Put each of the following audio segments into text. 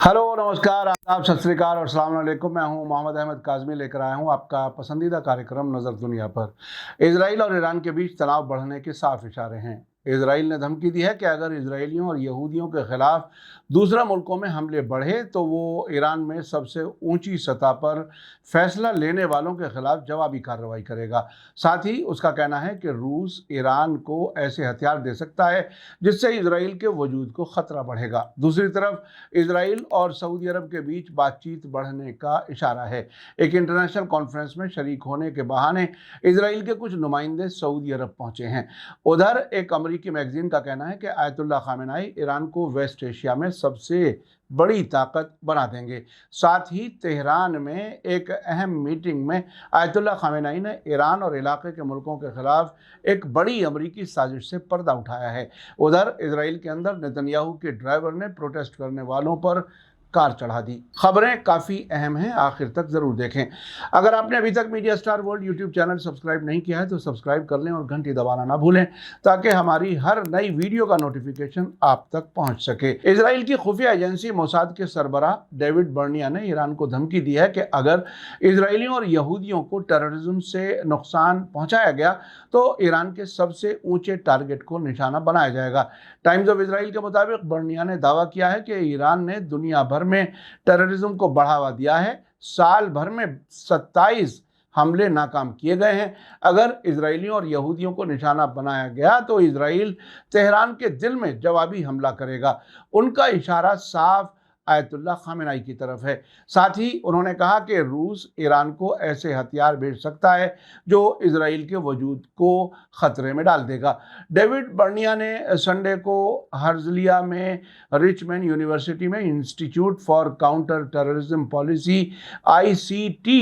Hello नमस्कार आदाब सत श्री अकाल और अस्सलाम वालेकुम। मैं हूं मोहम्मद अहमद काज़मी, लेकर आया हूं आपका पसंदीदा कार्यक्रम नज़र दुनिया पर। इजराइल और ईरान के बीच तनाव बढ़ने के साफ इशारे हैं। इजराइल ने धमकी दी है कि अगर इजरायलियों और यहूदियों के खिलाफ दूसरा मुल्कों में हमले बढ़े तो वो ईरान में सबसे ऊंची सतह पर फैसला लेने वालों के खिलाफ जवाबी कार्रवाई करेगा। साथ ही उसका कहना है कि रूस ईरान को ऐसे हथियार दे सकता है जिससे इजराइल के वजूद को खतरा बढ़ेगा। दूसरी तरफ इजराइल और सऊदी अरब के बीच बातचीत बढ़ने का इशारा है। एक इंटरनेशनल कॉन्फ्रेंस में शरीक होने के बहाने इजराइल के कुछ नुमाइंदे सऊदी अरब पहुंचे हैं। उधर एक अमेरिकी मैगजीन का कहना है कि आयतुल्लाह खामेनाई ईरान को वेस्ट एशिया में सबसे बड़ी ताकत बना देंगे। साथ ही तेहरान में एक अहम मीटिंग में आयतुल्लाह खामेनाई ने ईरान और इलाके के मुल्कों के खिलाफ एक बड़ी अमेरिकी साजिश से पर्दा उठाया है। उधर इजराइल के अंदर नेतन्याहू के ड्राइवर ने प्रोटेस्ट करने वालों पर कार चढ़ा दी। खबरें काफ़ी अहम हैं, आखिर तक ज़रूर देखें। अगर आपने अभी तक media star world YouTube channel subscribe नहीं किया है तो सब्सक्राइब कर लें और घंटी दबाना ना भूलें ताकि हमारी हर नई वीडियो का नोटिफिकेशन आप तक पहुंच सके। इजराइल की खुफिया एजेंसी मोसाद के सरबराह डेविड बर्निया ने ईरान को धमकी दी है कि अगर इजरायलियों और यहूदियों को टेररिज्म से नुकसान पहुंचाया गया तो ईरान के सबसे ऊंचे टारगेट को निशाना बनाया जाएगा। टाइम्स ऑफ इजराइल के मुताबिक बर्निया ने दावा किया है कि ईरान ने दुनिया भर में टेररिज्म को बढ़ावा दिया है। साल भर में 27 हमले नाकाम किए गए हैं। अगर इजरायलियों और यहूदियों को निशाना बनाया गया तो इजराइल तेहरान के दिल में जवाबी हमला करेगा। उनका इशारा साफ आयतुल्लाह खामेनाई की तरफ है। साथ ही उन्होंने कहा कि रूस ईरान को ऐसे हथियार भेज सकता है जो इजराइल के वजूद को खतरे में डाल देगा। डेविड बर्निया ने संडे को हर्जलिया में रिचमैन यूनिवर्सिटी में institute for counter terrorism policy ICT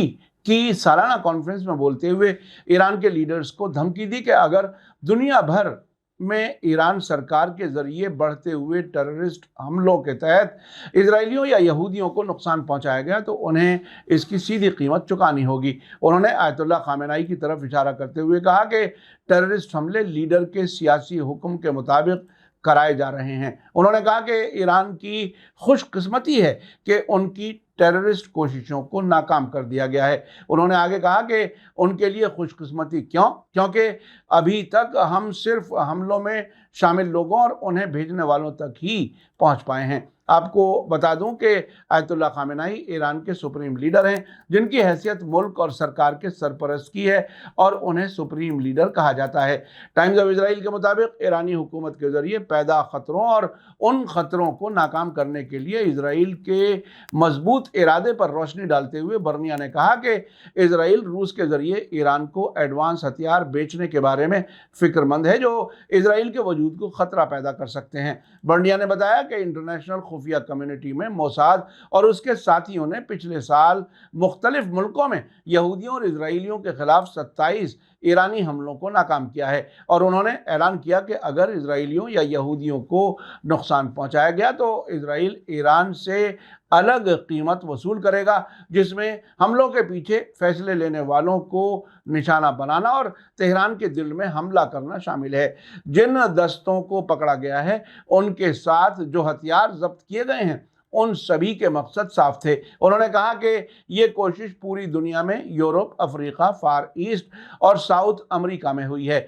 की सालाना कॉन्फ्रेंस में बोलते हुए ईरान के लीडर्स को धमकी दी कि अगर दुनिया भर में ईरान सरकार के जरिए बढ़ते हुए टेररिस्ट हमलों के तहत इजरायलियों या यहूदियों को नुकसान पहुंचाया गया तो उन्हें इसकी सीधी कीमत चुकानी होगी। उन्होंने आयतुल्लाह खामेनाई की तरफ इशारा करते हुए कहा कि टेररिस्ट हमले लीडर के सियासी हुक्म के मुताबिक कराए जा रहे हैं। उन्होंने कहा कि ईरान की खुशकिस्मती है कि उनकी टेररिस्ट कोशिशों को नाकाम कर दिया गया है। उन्होंने आगे कहा कि उनके लिए खुशकिस्मती क्योंकि अभी तक हम सिर्फ हमलों में शामिल लोगों और उन्हें भेजने वालों तक ही पहुंच पाए हैं। आपको बता दूं कि आयतुल्लाह खामेनाई ईरान के सुप्रीम लीडर हैं जिनकी हैसियत मुल्क और सरकार के सरपरस्त की है और उन्हें सुप्रीम लीडर कहा जाता है। टाइम्स ऑफ इजराइल के मुताबिक ईरानी हुकूमत के जरिए पैदा खतरों और उन खतरों को नाकाम करने के लिए इजराइल के मजबूत इरादे पर रोशनी डालते हुए बर्निया ने कहा कि इजराइल रूस के जरिए ईरान को एडवांस हथियार बेचने के बारे में फिक्रमंद है जो इजराइल के वजूद को खतरा पैदा कर सकते हैं। बर्निया ने बताया कि इंटरनेशनल खुफिया कम्युनिटी में मोसाद और उसके साथियों ने पिछले साल मुख्तलिफ मुल्कों में यहूदियों और इजरायलियों के खिलाफ 27 ईरानी हमलों को नाकाम किया है और उन्होंने ऐलान किया कि अगर इजरायलियों या यहूदियों को नुकसान पहुंचाया गया तो इजराइल ईरान से अलग कीमत वसूल करेगा जिसमें हमलों के पीछे फैसले लेने वालों को निशाना बनाना और तेहरान के दिल में हमला करना शामिल है। जिन दस्तों को पकड़ा गया है उनके साथ जो हथियार जब्त किए गए हैं उन सभी के मकसद साफ थे। उन्होंने कहा कि ये कोशिश पूरी दुनिया में यूरोप, अफ्रीका, फार ईस्ट और साउथ अमेरिका में हुई है।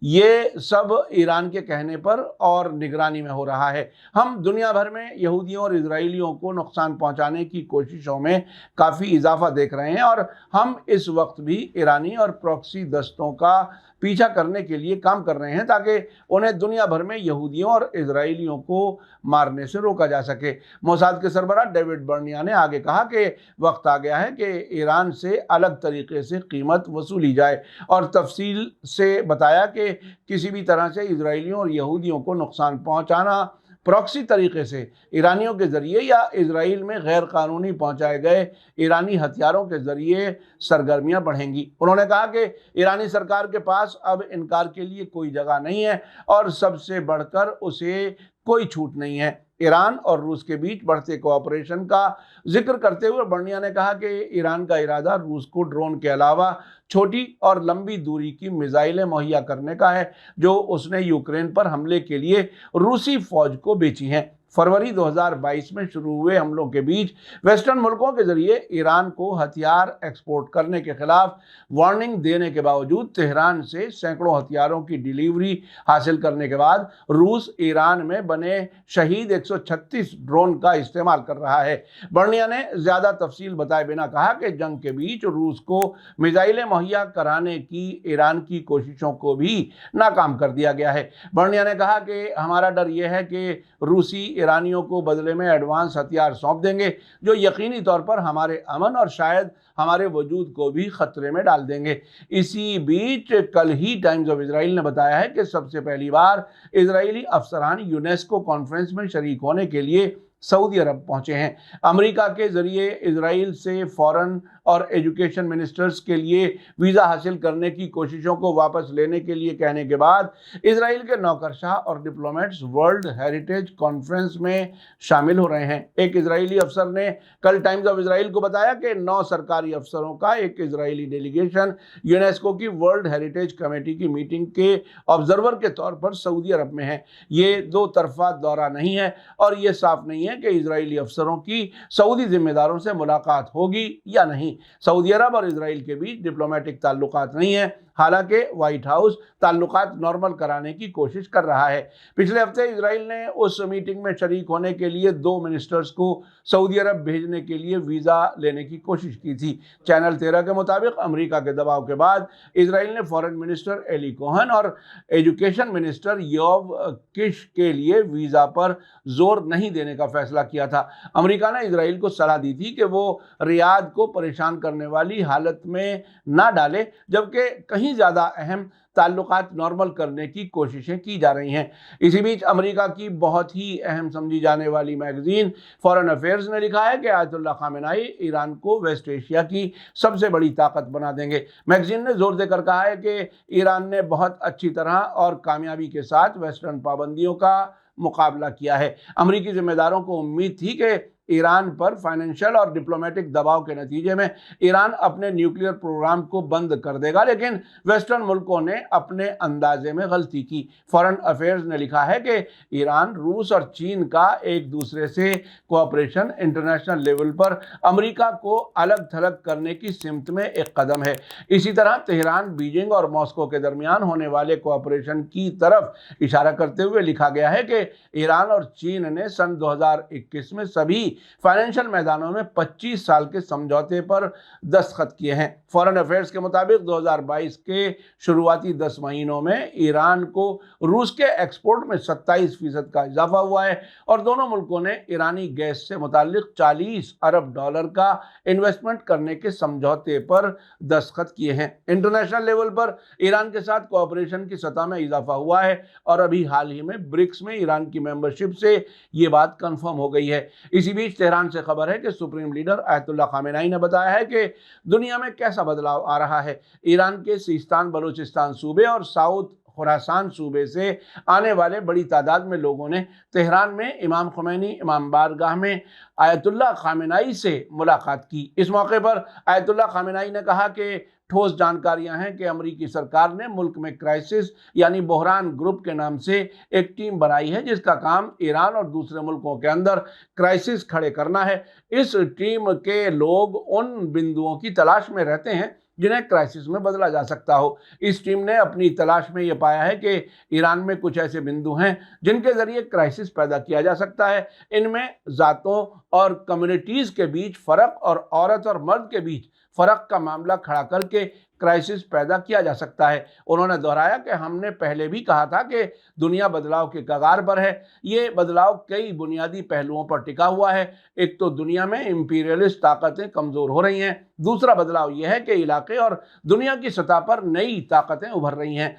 ये सब ईरान के कहने पर और निगरानी में हो रहा है। हम दुनिया भर में यहूदियों और इजरायलियों को नुकसान पहुंचाने की कोशिशों में काफ़ी इजाफा देख रहे हैं और हम इस वक्त भी ईरानी और प्रॉक्सी दस्तों का पीछा करने के लिए काम कर रहे हैं ताकि उन्हें दुनिया भर में यहूदियों और इजरायलियों को मारने से रोका जा सके। मोसाद के सरबराह डेविड बर्निया ने आगे कहा कि वक्त आ गया है कि ईरान से अलग तरीके से कीमत वसूली जाए और तफसील से बताया कि किसी भी तरह से इजरायलियों और यहूदियों को नुकसान पहुंचाना प्रॉक्सी तरीके से ईरानियों के ज़रिए या इजराइल में गैर कानूनी पहुंचाए गए ईरानी हथियारों के ज़रिए सरगर्मियां बढ़ेंगी। उन्होंने कहा कि ईरानी सरकार के पास अब इनकार के लिए कोई जगह नहीं है और सबसे बढ़कर उसे कोई छूट नहीं है। ईरान और रूस के बीच बढ़ते कोऑपरेशन का जिक्र करते हुए बर्निया ने कहा कि ईरान का इरादा रूस को ड्रोन के अलावा छोटी और लंबी दूरी की मिसाइलें मुहैया करने का है जो उसने यूक्रेन पर हमले के लिए रूसी फौज को बेची हैं। फरवरी 2022 में शुरू हुए हमलों के बीच वेस्टर्न मुल्कों के जरिए ईरान को हथियार एक्सपोर्ट करने के खिलाफ वार्निंग देने के बावजूद तेहरान से सैकड़ों हथियारों की डिलीवरी हासिल करने के बाद रूस ईरान में बने शहीद 136 ड्रोन का इस्तेमाल कर रहा है। बर्निया ने ज्यादा तफसील बताए बिना कहा कि जंग के बीच रूस को मिसाइलें मुहैया कराने की ईरान की कोशिशों को भी नाकाम कर दिया गया है। बर्निया ने कहा कि हमारा डर यह है कि रूसी ईरानियों को बदले में एडवांस हथियार सौंप देंगे जो यकीनी तौर पर हमारे अमन और शायद हमारे वजूद को भी खतरे में डाल देंगे। इसी बीच कल ही टाइम्स ऑफ इजराइल ने बताया है कि सबसे पहली बार इजरायली अफसरान यूनेस्को कॉन्फ्रेंस में शरीक होने के लिए सऊदी अरब पहुंचे हैं। अमेरिका के जरिए इजराइल से फॉरेन और एजुकेशन मिनिस्टर्स के लिए वीज़ा हासिल करने की कोशिशों को वापस लेने के लिए कहने के बाद इजराइल के नौकरशाह और डिप्लोमेट्स वर्ल्ड हेरिटेज कॉन्फ्रेंस में शामिल हो रहे हैं। एक इजरायली अफसर ने कल टाइम्स ऑफ इजराइल को बताया कि 9 सरकारी अफसरों का एक इजरायली डेलीगेशन यूनेस्को की वर्ल्ड हेरिटेज कमेटी की मीटिंग के ऑब्जर्वर के तौर पर सऊदी अरब में है। ये दो तरफा दौरा नहीं है और ये साफ नहीं है कि इजरायली अफसरों की सऊदी जिम्मेदारों से मुलाकात होगी या नहीं। सऊदी अरब और इजराइल के बीच डिप्लोमेटिक ताल्लुकात नहीं है, हालांकि व्हाइट हाउस ताल्लुकात नॉर्मल कराने की कोशिश कर रहा है। पिछले हफ्ते इजराइल ने उस मीटिंग में शरीक होने के लिए 2 मिनिस्टर्स को सऊदी अरब भेजने के लिए वीज़ा लेने की कोशिश की थी। चैनल 13 के मुताबिक अमेरिका के दबाव के बाद इजराइल ने फॉरेन मिनिस्टर एली कोहन और एजुकेशन मिनिस्टर योव किश के लिए वीज़ा पर जोर नहीं देने का फैसला किया था। अमेरिका ने इजराइल को सलाह दी थी कि वो रियाद को परेशान करने वाली हालत में ना डाले, जबकि कहीं ज़्यादा अहम ताल्लुकात नॉर्मल करने की कोशिशें की जा रही हैं। इसी बीच अमेरिका की बहुत ही अहम समझी जाने वाली मैगजीन फॉरेन अफेयर्स ने लिखा है कि आयतुल्लाह खामेनेई ईरान को वेस्ट एशिया की सबसे बड़ी ताकत बना देंगे। मैगजीन ने जोर देकर कहा है कि ईरान ने बहुत अच्छी तरह और कामयाबी के साथ वेस्टर्न पाबंदियों का मुकाबला किया है। अमेरिकी जिम्मेदारों को उम्मीद थी कि ईरान पर फाइनेंशियल और डिप्लोमेटिक दबाव के नतीजे में ईरान अपने न्यूक्लियर प्रोग्राम को बंद कर देगा, लेकिन वेस्टर्न मुल्कों ने अपने अंदाजे में गलती की। फॉरेन अफेयर्स ने लिखा है कि ईरान, रूस और चीन का एक दूसरे से कोऑपरेशन इंटरनेशनल लेवल पर अमेरिका को अलग थलग करने की सिमत में एक कदम है। इसी तरह तेहरान, बीजिंग और मॉस्को के दरमियान होने वाले कोऑपरेशन की तरफ इशारा करते हुए लिखा गया है कि ईरान और चीन ने सन 2021 में सभी फाइनेंशियल मैदानों में 25 साल के समझौते पर दस्तखत किए हैं। फॉरेन अफेयर्स के मुताबिक 2022 के शुरुआती 10 महीनों में ईरान को रूस के एक्सपोर्ट में 27% का इजाफा हुआ है और दोनों मुल्कों ने ईरानी गैस से मुताल्लिक $40 अरब का इन्वेस्टमेंट करने के समझौते पर दस्तखत किए हैं। इंटरनेशनल लेवल पर ईरान के साथ कोऑपरेशन की सतह में इजाफा हुआ है और अभी हाल ही में ब्रिक्स में ईरान की मेंबरशिप से ये बात कंफर्म हो गई है। इसी बीच तेहरान से खबर है कि सुप्रीम लीडर आयतुल्लाह खामेनेई ने बताया है कि दुनिया में कैसा बदलाव आ रहा है। ईरान के सिस्तान बलूचिस्तान सूबे और साउथ खुरासान सूबे से आने वाले बड़ी तादाद में लोगों ने तेहरान में इमाम खुमैनी इमाम बारगाह में आयतुल्लाह खामेनेई से मुलाकात की। इस मौके पर आयतुल्लाह खामेनेई ने कहा कि ठोस जानकारियां हैं कि अमेरिकी सरकार ने मुल्क में क्राइसिस यानी बहरान ग्रुप के नाम से एक टीम बनाई है जिसका काम ईरान और दूसरे मुल्कों के अंदर क्राइसिस खड़े करना है। इस टीम के लोग उन बिंदुओं की तलाश में रहते हैं जिन्हें क्राइसिस में बदला जा सकता हो। इस टीम ने अपनी तलाश में यह पाया है कि ईरान में कुछ ऐसे बिंदु हैं जिनके जरिए क्राइसिस पैदा किया जा सकता है। इनमें ज़ातों और कम्युनिटीज़ के बीच फ़र्क और औरत और मर्द के बीच फ़र्क का मामला खड़ा करके क्राइसिस पैदा किया जा सकता है। उन्होंने दोहराया कि हमने पहले भी कहा था कि दुनिया बदलाव के कगार पर है। ये बदलाव कई बुनियादी पहलुओं पर टिका हुआ है। एक तो दुनिया में इंपीरियलिस्ट ताकतें कमज़ोर हो रही हैं। दूसरा बदलाव यह है कि इलाके और दुनिया की सतह पर नई ताकतें उभर रही हैं।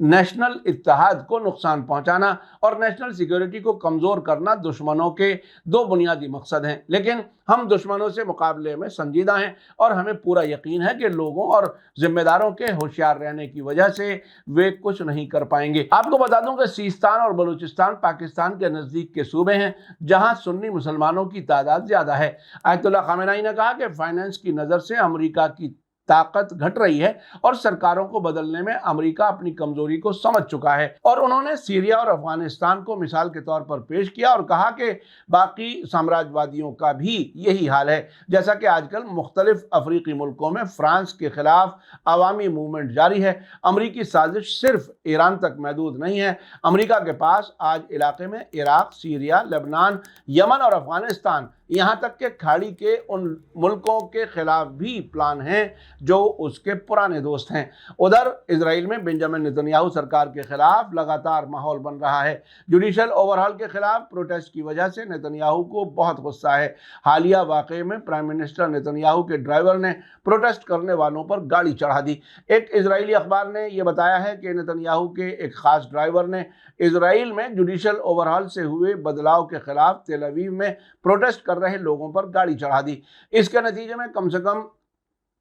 नेशनल इत्तेहाद को नुकसान पहुंचाना और नेशनल सिक्योरिटी को कमज़ोर करना दुश्मनों के दो बुनियादी मकसद हैं, लेकिन हम दुश्मनों से मुकाबले में संजीदा हैं और हमें पूरा यकीन है कि लोगों और जिम्मेदारों के होशियार रहने की वजह से वे कुछ नहीं कर पाएंगे। आपको बता दूं कि सिस्तान और बलूचिस्तान पाकिस्तान के नज़दीक के सूबे हैं जहां सुन्नी मुसलमानों की तादाद ज़्यादा है। आयतुल्लाह खामेनेई ने कहा कि फाइनेंस की नज़र से अमेरिका की ताकत घट रही है और सरकारों को बदलने में अमेरिका अपनी कमजोरी को समझ चुका है। और उन्होंने सीरिया और अफगानिस्तान को मिसाल के तौर पर पेश किया और कहा कि बाकी साम्राज्यवादियों का भी यही हाल है। जैसा कि आजकल मुख्तलिफ अफ्रीकी मुल्कों में फ्रांस के खिलाफ अवामी मूवमेंट जारी है। अमरीकी साजिश सिर्फ ईरान तक महदूद नहीं है। अमरीका के पास आज इलाके में इराक, सीरिया, लेबनान, यमन और अफगानिस्तान, यहाँ तक के खाड़ी के उन मुल्कों के खिलाफ भी प्लान हैं जो उसके पुराने दोस्त हैं। उधर इजराइल में बेंजामिन नेतन्याहू सरकार के खिलाफ लगातार माहौल बन रहा है। जुडिशल ओवरहॉल के खिलाफ प्रोटेस्ट की वजह से नेतन्याहू को बहुत गुस्सा है। हालिया वाकये में प्राइम मिनिस्टर नेतन्याहू के ड्राइवर ने प्रोटेस्ट करने वालों पर गाड़ी चढ़ा दी। एक इजरायली अखबार ने यह बताया है कि नेतन्याहू के एक खास ड्राइवर ने इजराइल में जुडिशल ओवरहॉल से हुए बदलाव के खिलाफ तेल अवीव में प्रोटेस्ट कर रहे लोगों पर गाड़ी चढ़ा दी। इसके नतीजे में कम से कम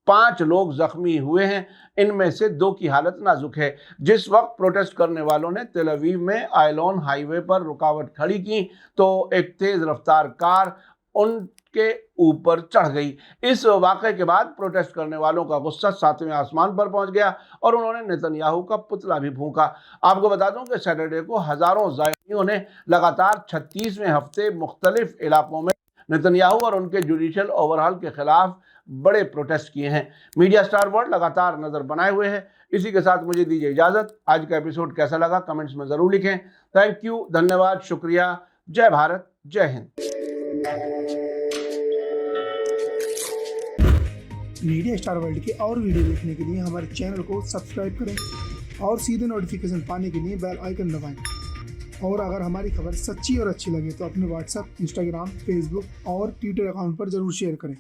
5 लोग जख्मी हुए हैं। इनमें से 2 की हालत नाजुक है। जिस वक्त प्रोटेस्ट करने वालों ने तेल अवीव में आयलोन हाईवे पर रुकावट खड़ी की तो एक तेज रफ्तार कार उनके ऊपर चढ़ गई। इस वाक़े के बाद प्रोटेस्ट करने वालों का गुस्सा 7वें आसमान पर पहुंच गया और उन्होंने नेतन्याहू का पुतला भी फूंका। आपको बता दूं कि सैटरडे को हजारों ज़ायरीनों ने लगातार 36वें हफ्ते मुख्तलिफ इलाकों में नेतन्याहू और उनके जुडिशल ओवरहॉल के खिलाफ बड़े प्रोटेस्ट किए हैं। मीडिया स्टार वर्ल्ड लगातार नजर बनाए हुए है। इसी के साथ मुझे दीजिए इजाजत। आज का एपिसोड कैसा लगा कमेंट्स में जरूर लिखें। थैंक यू, धन्यवाद, शुक्रिया। जय भारत, जय हिंद। मीडिया स्टार वर्ल्ड के और वीडियो देखने के लिए हमारे चैनल को सब्सक्राइब करें और सीधे नोटिफिकेशन पाने के लिए बेल आइकन दबाएं। और अगर हमारी खबर सच्ची और अच्छी लगे तो अपने व्हाट्सएप, इंस्टाग्राम, फेसबुक और ट्विटर अकाउंट पर जरूर शेयर करें।